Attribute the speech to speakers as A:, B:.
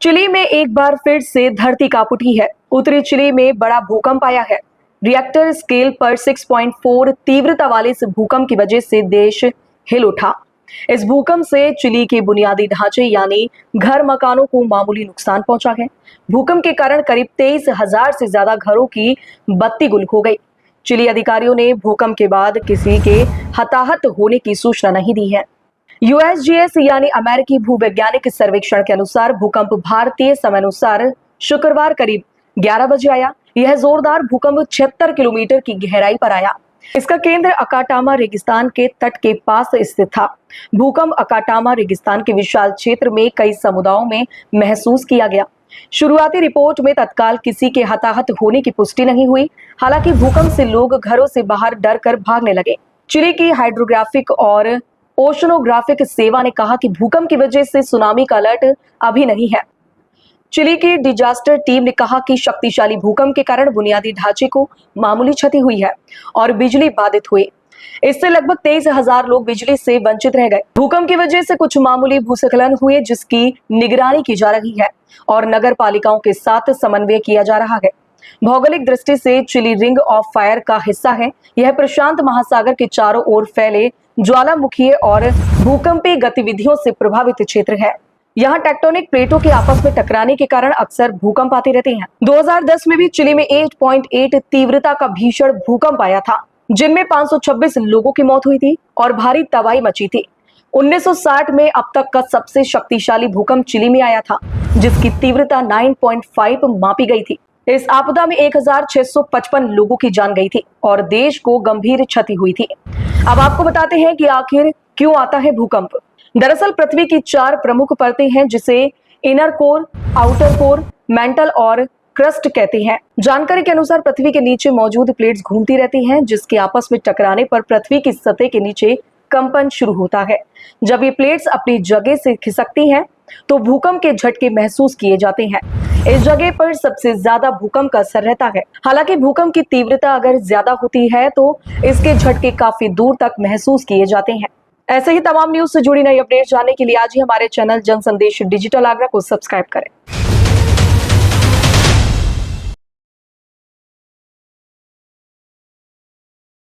A: Chilli में एक बार फिर से धरती कांप उठी है। उत्तरी चिली में बड़ा भूकंप आया है। रिएक्टर स्केल पर 6.4 तीव्रता वाले इस भूकंप की वजह से देश हिल उठा। इस भूकंप से चिली के बुनियादी ढांचे यानी घर मकानों को मामूली नुकसान पहुंचा है। भूकंप के कारण करीब 23,000 से ज्यादा घरों की बत्ती गुल हो गई। चिली अधिकारियों ने भूकंप के बाद किसी के हताहत होने की सूचना नहीं दी है। यूएसजीएस यानी अमेरिकी भूवैज्ञानिक सर्वेक्षण के अनुसार भूकंप भारतीय समय अनुसार शुक्रवार करीब 11 बजे आया। यह जोरदार भूकंप 76 किलोमीटर की गहराई पर आया। इसका केंद्र अकाटामा रेगिस्तान के तट के पास स्थित था। भूकंप अकाटामा रेगिस्तान के विशाल क्षेत्र में कई समुदायों में महसूस किया गया। शुरुआती रिपोर्ट में तत्काल किसी के हताहत होने की पुष्टि नहीं हुई। हालांकि भूकंप से लोग घरों से बाहर डर कर भागने लगे। चिली की हाइड्रोग्राफिक और ओशनोग्राफिक सेवा ने कहा कि भूकंप की वजह से सुनामी का अलर्ट अभी नहीं है। चिली की डिजास्टर टीम ने कहा कि शक्तिशाली भूकंप के कारण बुनियादी ढांचे को मामूली क्षति हुई है और बिजली बाधित हुई। इससे लगभग 23,000 लोग बिजली से वंचित रह गए। भूकंप की वजह से कुछ मामूली भूस्खलन हुए जिसकी निगरानी की जा रही है और नगर पालिकाओं के साथ समन्वय किया जा रहा है। भौगोलिक दृष्टि से चिली रिंग ऑफ फायर का हिस्सा है। यह प्रशांत महासागर के चारों ओर फैले ज्वालामुखीय और भूकंपीय गतिविधियों से प्रभावित क्षेत्र है। यहाँ टेक्टोनिक प्लेटों के आपस में टकराने के कारण अक्सर भूकंप आते रहते हैं। 2010 में भी चिली में 8.8 तीव्रता का भीषण भूकंप आया था, जिनमें 526 लोगों की मौत हुई थी और भारी तबाही मची थी। 1960 में अब तक का सबसे शक्तिशाली भूकंप चिली में आया था, जिसकी तीव्रता 9.5 मापी गई थी। इस आपदा में 1655 लोगों की जान गई थी और देश को गंभीर क्षति हुई थी। अब आपको बताते हैं कि आखिर क्यों आता है भूकंप। दरअसल पृथ्वी की 4 प्रमुख परतें हैं, जिसे inner core, outer core, mental और क्रस्ट कहते हैं। जानकारी के अनुसार पृथ्वी के नीचे मौजूद प्लेट्स घूमती रहती हैं, जिसके आपस में टकराने पर पृथ्वी की सतह के नीचे कंपन शुरू होता है। जब ये प्लेट्स अपनी जगह से खिसकती हैं, तो भूकंप के झटके महसूस किए जाते हैं। इस जगह पर सबसे ज्यादा भूकंप का असर रहता है। हालांकि भूकंप की तीव्रता अगर ज्यादा होती है तो इसके झटके काफी दूर तक महसूस किए जाते हैं। ऐसे ही तमाम न्यूज से जुड़ी नई अपडेट जानने के लिए आज ही हमारे चैनल जन संदेश डिजिटल आगरा को सब्सक्राइब करें।